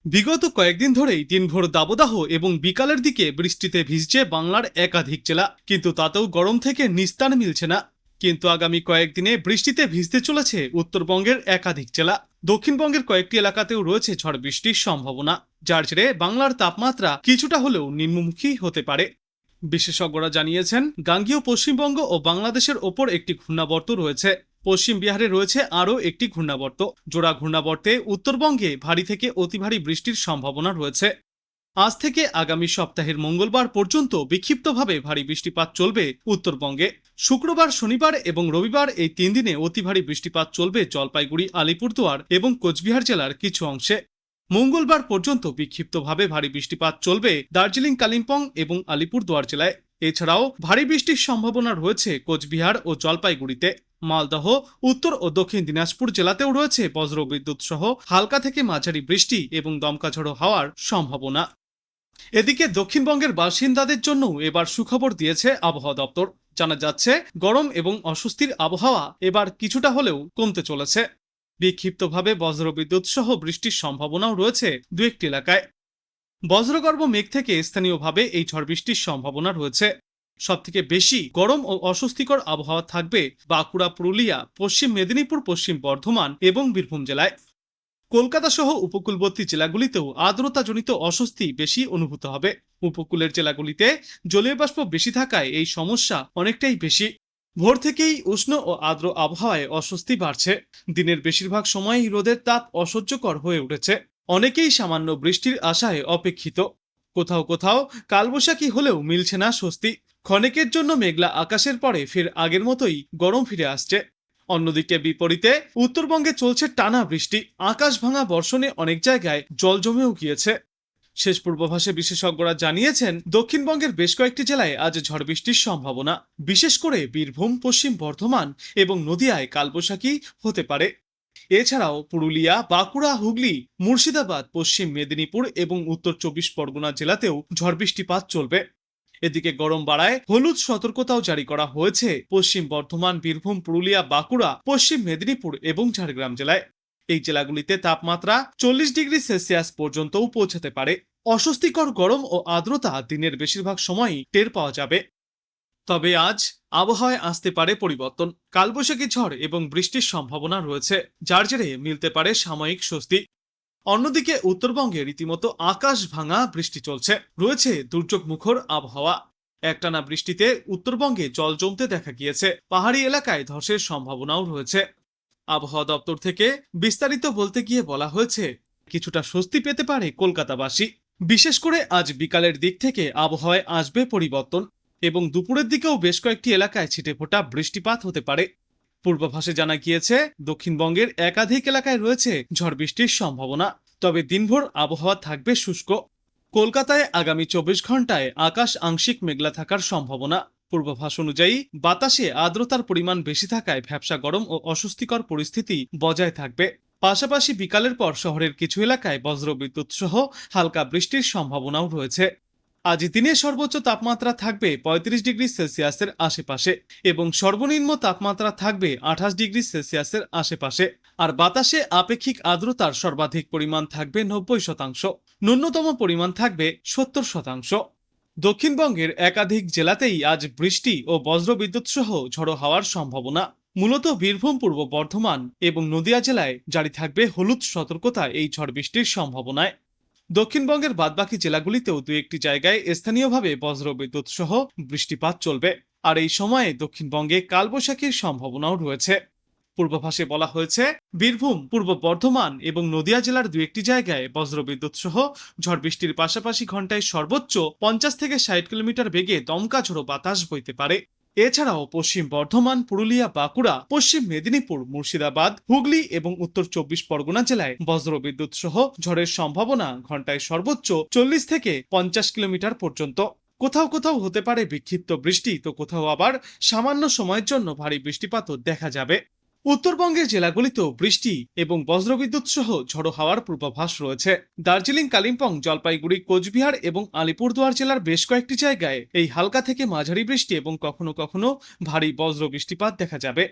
বিগত কয়েকদিন ধরেই দিনভর দাবদাহ এবং বিকালের দিকে বৃষ্টিতে ভিজছে বাংলার একাধিক জেলা, কিন্তু তাতেও গরম থেকে নিস্তার মিলছে না। কিন্তু আগামী কয়েকদিনে বৃষ্টিতে ভিজতে চলেছে উত্তরবঙ্গের একাধিক জেলা। দক্ষিণবঙ্গের কয়েকটি এলাকাতেও রয়েছে ঝড় বৃষ্টির সম্ভাবনা, যার জেরে বাংলার তাপমাত্রা কিছুটা হলেও নিম্নমুখী হতে পারে। বিশেষজ্ঞরা জানিয়েছেন, গাঙ্গেয় পশ্চিমবঙ্গ ও বাংলাদেশের ওপর একটি ঘূর্ণাবর্ত রয়েছে। পশ্চিম বিহারে রয়েছে আরও একটি ঘূর্ণাবর্ত। জোড়া ঘূর্ণাবর্তে উত্তরবঙ্গে ভারী থেকে অতি ভারী বৃষ্টির সম্ভাবনা রয়েছে। আজ থেকে আগামী সপ্তাহের মঙ্গলবার পর্যন্ত বিক্ষিপ্তভাবে ভারী বৃষ্টিপাত চলবে উত্তরবঙ্গে। শুক্রবার, শনিবার এবং রবিবার এই 3 দিনে অতি ভারী বৃষ্টিপাত চলবে জলপাইগুড়ি, আলিপুরদুয়ার এবং কোচবিহার জেলার কিছু অংশে। মঙ্গলবার পর্যন্ত বিক্ষিপ্তভাবে ভারী বৃষ্টিপাত চলবে দার্জিলিং, কালিম্পং এবং আলিপুরদুয়ার জেলায়। এছাড়াও ভারী বৃষ্টির সম্ভাবনা রয়েছে কোচবিহার ও জলপাইগুড়িতে। মালদহ, উত্তর ও দক্ষিণ দিনাজপুর জেলাতেও রয়েছে বজ্রবিদ্যুৎ সহ হালকা থেকে মাঝারি বৃষ্টি এবং দমকা ঝড়ো হওয়ার সম্ভাবনা। এদিকে দক্ষিণবঙ্গের বাসিন্দাদের জন্য এবার সুখবর দিয়েছে আবহাওয়া দপ্তর। জানা যাচ্ছে, গরম এবং অস্বস্তির আবহাওয়া এবার কিছুটা হলেও কমতে চলেছে। বিক্ষিপ্তভাবে বজ্রবিদ্যুৎ সহ বৃষ্টির সম্ভাবনাও রয়েছে দু একটি এলাকায়। বজ্রগর্ভ মেঘ থেকে স্থানীয়ভাবে এই ঝড় বৃষ্টির সম্ভাবনা রয়েছে। সবথেকে বেশি গরম ও অস্বস্তিকর আবহাওয়া থাকবে বাঁকুড়া, পুরুলিয়া, পশ্চিম মেদিনীপুর, পশ্চিম বর্ধমান এবং বীরভূম জেলায়। কলকাতা সহ উপকূলবর্তী জেলাগুলিতেও আর্দ্রতাজনিত অস্বস্তি বেশি অনুভূত হবে। উপকূলের জেলাগুলিতে জলীয় বাষ্প বেশি থাকায় এই সমস্যা অনেকটাই বেশি। ভোর থেকেই উষ্ণ ও আর্দ্র আবহাওয়ায় অস্বস্তি বাড়ছে। দিনের বেশিরভাগ সময়ই রোদের তাপ অসহ্যকর হয়ে উঠেছে। অনেকেই সামান্য বৃষ্টির আশায় অপেক্ষিত। কোথাও কোথাও কালবৈশাখী হলেও মিলছে না স্বস্তি। ক্ষণিকের জন্য মেঘলা আকাশের পরে ফের আগের মতোই গরম ফিরে আসছে। অন্যদিকে বিপরীতে উত্তরবঙ্গে চলছে টানা বৃষ্টি। আকাশ ভাঙা বর্ষণে অনেক জায়গায় জল জমেও গিয়েছে। শেষ পূর্বাভাসে বিশেষজ্ঞরা জানিয়েছেন, দক্ষিণবঙ্গের বেশ কয়েকটি জেলায় আজ ঝড় বৃষ্টির সম্ভাবনা। বিশেষ করে বীরভূম, পশ্চিম বর্ধমান এবং নদিয়ায় কালবৈশাখী হতে পারে। এছাড়াও পুরুলিয়া, বাঁকুড়া, হুগলি, মুর্শিদাবাদ, পশ্চিম মেদিনীপুর এবং উত্তর 24 পরগনা জেলাতেও ঝড় বৃষ্টিপাত চলবে। এদিকে গরম বাড়ায় হলুদ সতর্কতাও জারি করা হয়েছে পশ্চিম বর্ধমান, বীরভূম, পুরুলিয়া, বাঁকুড়া, পশ্চিম মেদিনীপুর এবং ঝাড়গ্রাম জেলায়। এই জেলাগুলিতে তাপমাত্রা 40 ডিগ্রি সেলসিয়াস পর্যন্তও পৌঁছাতে পারে। অস্বস্তিকর গরম ও আর্দ্রতা দিনের বেশিরভাগ সময়ই টের পাওয়া যাবে। তবে আজ আবহাওয়ায় আসতে পারে পরিবর্তন। কালবৈশাখী ঝড় এবং বৃষ্টির সম্ভাবনা রয়েছে, যার জেরে মিলতে পারে সাময়িক স্বস্তি। অন্যদিকে উত্তরবঙ্গে রীতিমতো আকাশ ভাঙা বৃষ্টি চলছে। রয়েছে দুর্যোগ মুখর আবহাওয়া। একটানা বৃষ্টিতে উত্তরবঙ্গে জল জমতে দেখা গিয়েছে। পাহাড়ি এলাকায় ধসের সম্ভাবনাও রয়েছে। আবহাওয়া দপ্তর থেকে বিস্তারিত বলতে গিয়ে বলা হয়েছে, কিছুটা স্বস্তি পেতে পারে কলকাতাবাসী। বিশেষ করে আজ বিকালের দিক থেকে আবহাওয়ায় আসবে পরিবর্তন এবং দুপুরের দিকেও বেশ কয়েকটি এলাকায় ছিটেফোঁটা বৃষ্টিপাত হতে পারে। পূর্বাভাসে জানা গিয়েছে, দক্ষিণবঙ্গের একাধিক এলাকায় রয়েছে ঝড় বৃষ্টির সম্ভাবনা। তবে দিনভর আবহাওয়া থাকবে শুষ্ক। কলকাতায় আগামী 24 ঘন্টায় আকাশ আংশিক মেঘলা থাকার সম্ভাবনা। পূর্বাভাস অনুযায়ী বাতাসে আর্দ্রতার পরিমাণ বেশি থাকায় ভ্যাপসা গরম ও অস্বস্তিকর পরিস্থিতি বজায় থাকবে। পাশাপাশি বিকালের পর শহরের কিছু এলাকায় বজ্রবিদ্যুৎ সহ হালকা বৃষ্টির সম্ভাবনাও রয়েছে। আজ দিনে সর্বোচ্চ তাপমাত্রা থাকবে 35 ডিগ্রি সেলসিয়াসের আশেপাশে এবং সর্বনিম্ন তাপমাত্রা থাকবে 28 ডিগ্রি সেলসিয়াসের আশেপাশে। আর বাতাসে আপেক্ষিক আর্দ্রতার সর্বাধিক পরিমাণ থাকবে 90%, ন্যূনতম পরিমাণ থাকবে 70%। দক্ষিণবঙ্গের একাধিক জেলাতেই আজ বৃষ্টি ও বজ্রবিদ্যুৎ সহ ঝড়ো হওয়ার সম্ভাবনা। মূলত বীরভূম, পূর্ব বর্ধমান এবং নদিয়া জেলায় জারি থাকবে হলুদ সতর্কতা এই ঝড় বৃষ্টির সম্ভাবনায়। দক্ষিণবঙ্গের বাদবাকি জেলাগুলিতেও দু একটি জায়গায় স্থানীয়ভাবে বজ্রবিদ্যুৎ সহ বৃষ্টিপাত চলবে। আর এই সময়ে দক্ষিণবঙ্গে কালবৈশাখীর সম্ভাবনাও রয়েছে। পূর্বাভাসে বলা হয়েছে, বীরভূম, পূর্ব বর্ধমান এবং নদিয়া জেলার দু একটি জায়গায় বজ্রবিদ্যুৎ সহ ঝড় বৃষ্টির পাশাপাশি ঘন্টায় সর্বোচ্চ 50 থেকে 60 কিলোমিটার বেগে দমকা ঝোড়ো বাতাস বইতে পারে। এছাড়াও পশ্চিম বর্ধমান, পুরুলিয়া, বাঁকুড়া, পশ্চিম মেদিনীপুর, মুর্শিদাবাদ, হুগলি এবং উত্তর 24 পরগনা জেলায় বজ্রবিদ্যুৎ সহ ঝড়ের সম্ভাবনা ঘন্টায় সর্বোচ্চ 40 থেকে 50 কিলোমিটার পর্যন্ত। কোথাও কোথাও হতে পারে বিক্ষিপ্ত বৃষ্টি, তো কোথাও আবার সামান্য সময়ের জন্য ভারী বৃষ্টিপাতও দেখা যাবে। উত্তরবঙ্গের জেলাগুলিতেও বৃষ্টি এবং বজ্রবিদ্যুৎ সহ ঝড়ো হাওয়ার পূর্বাভাস রয়েছে। দার্জিলিং, কালিম্পং, জলপাইগুড়ি, কোচবিহার এবং আলিপুরদুয়ার জেলার বেশ কয়েকটি জায়গায় এই হালকা থেকে মাঝারি বৃষ্টি এবং কখনো কখনো ভারী বজ্র বৃষ্টিপাত দেখা যাবে।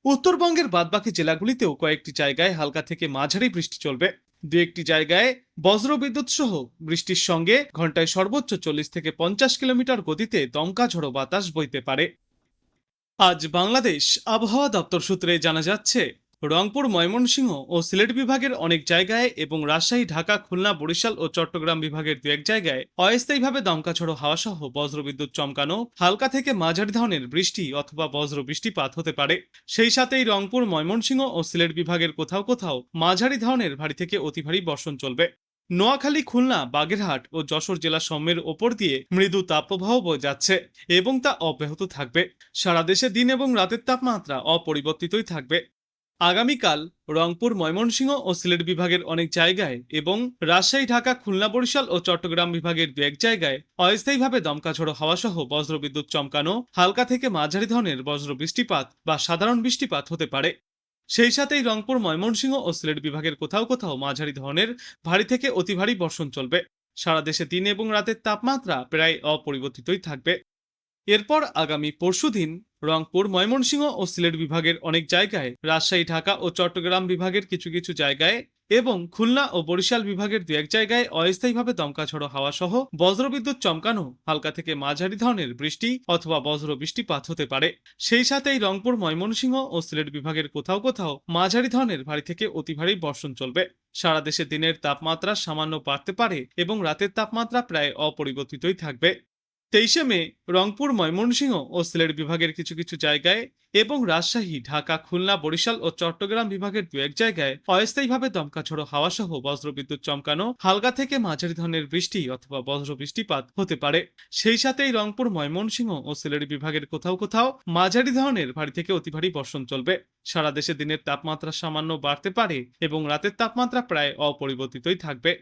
উত্তরবঙ্গের বাদবাকি জেলাগুলিতেও কয়েকটি জায়গায় হালকা থেকে মাঝারি বৃষ্টি চলবে। দু একটি জায়গায় বজ্রবিদ্যুৎ সহ বৃষ্টির সঙ্গে ঘন্টায় সর্বোচ্চ 40 থেকে 50 কিলোমিটার গতিতে দমকা ঝড়ো বাতাস বইতে পারে। আজ বাংলাদেশ আবহাওয়া দপ্তর সূত্রে জানা যাচ্ছে, রংপুর, ময়মনসিংহ ও সিলেট বিভাগের অনেক জায়গায় এবং রাজশাহী, ঢাকা, খুলনা, বরিশাল ও চট্টগ্রাম বিভাগের দু এক জায়গায় অস্থায়ীভাবে দমকা ঝড়ো হাওয়া সহ বজ্রবিদ্যুৎ চমকানো হালকা থেকে মাঝারি ধরনের বৃষ্টি অথবা বজ্র বৃষ্টিপাত হতে পারে। সেই সাথেই রংপুর, ময়মনসিংহ ও সিলেট বিভাগের কোথাও কোথাও মাঝারি ধরনের ভারী থেকে অতি ভারী বর্ষণ চলবে। নোয়াখালী, খুলনা, বাগেরহাট ও যশোর জেলা সমূহের ওপর দিয়ে মৃদু তাপপ্রবাহ বয়ে যাচ্ছে এবং তা অব্যাহত থাকবে। সারা দেশে দিন এবং রাতের তাপমাত্রা অপরিবর্তিতই থাকবে। আগামীকাল রংপুর, ময়মনসিংহ ও সিলেট বিভাগের অনেক জায়গায় এবং রাজশাহী, ঢাকা, খুলনা, বরিশাল ও চট্টগ্রাম বিভাগের দু এক জায়গায় অস্থায়ীভাবে দমকা ঝড়ো হাওয়া সহ বজ্রবিদ্যুৎ চমকানো হালকা থেকে মাঝারি ধরনের বজ্র বৃষ্টিপাত বা সাধারণ বৃষ্টিপাত হতে পারে। সেই সাথেই রংপুর, ময়মনসিংহ ও সিলেট বিভাগের কোথাও কোথাও মাঝারি ধরনের ভারী থেকে অতি ভারী বর্ষণ চলবে। সারা দেশে দিন এবং রাতের তাপমাত্রা প্রায় অপরিবর্তিতই থাকবে। এরপর আগামী পরশুদিন রংপুর, ময়মনসিংহ ও সিলেট বিভাগের অনেক জায়গায়, রাজশাহী, ঢাকা ও চট্টগ্রাম বিভাগের কিছু কিছু জায়গায় এবং খুলনা ও বরিশাল বিভাগের দু এক জায়গায় অস্থায়ীভাবে দমকা ঝড়ো হাওয়া সহ বজ্রবিদ্যুৎ চমকানো হালকা থেকে মাঝারি ধরনের বৃষ্টি অথবা বজ্র বৃষ্টিপাত হতে পারে। সেই সাথেই রংপুর, ময়মনসিংহ ও সিলেট বিভাগের কোথাও কোথাও মাঝারি ধরনের ভারী থেকে অতি ভারী বর্ষণ চলবে। সারা দেশে দিনের তাপমাত্রা সামান্য বাড়তে পারে এবং রাতের তাপমাত্রা প্রায় অপরিবর্তিতই থাকবে। 23শে মে রংপুর, ময়মনসিংহ ও সিলেট বিভাগের কিছু কিছু জায়গায় এবং রাজশাহী, ঢাকা, খুলনা, বরিশাল ও চট্টগ্রাম বিভাগের দু এক জায়গায় অস্থায়ীভাবে দমকা ঝড়ো হাওয়া সহ বজ্রবিদ্যুৎ চমকানো হালকা থেকে মাঝারি ধরনের বৃষ্টি অথবা বজ্র বৃষ্টিপাত হতে পারে। সেই সাথেই রংপুর, ময়মনসিংহ ও সিলেট বিভাগের কোথাও কোথাও মাঝারি ধরনের ভারী থেকে অতি ভারী বর্ষণ চলবে। সারা দেশে দিনের তাপমাত্রা সামান্য বাড়তে পারে এবং রাতের তাপমাত্রা প্রায় অপরিবর্তিতই থাকবে।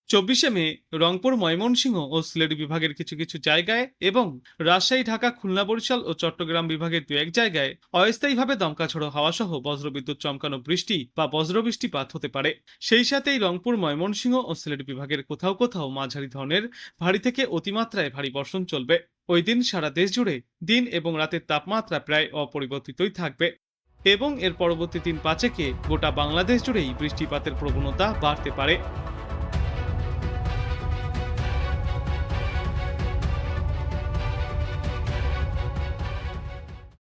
24শে মে রংপুর, ময়মনসিংহ ও সিলেট বিভাগের কিছু কিছু জায়গায় এবং রাজশাহী, ঢাকা, খুলনা, বরিশাল ও চট্টগ্রাম বিভাগের দু এক জায়গায় অস্থায়ীভাবে দমকা ঝড়ো হাওয়া সহ বজ্রবিদ্যুৎ চমকানো বৃষ্টি বা বজ্র বৃষ্টিপাত হতে পারে। সেই সাথেই রংপুর, ময়মনসিংহ ও সিলেট বিভাগের কোথাও কোথাও মাঝারি ধরনের ভারী থেকে অতিমাত্রায় ভারী বর্ষণ চলবে। ওই দিন সারা দেশ জুড়ে দিন এবং রাতের তাপমাত্রা প্রায় অপরিবর্তিতই থাকবে এবং এর পরবর্তী দিন 5 গোটা বাংলাদেশ জুড়েই বৃষ্টিপাতের প্রবণতা বাড়তে পারে।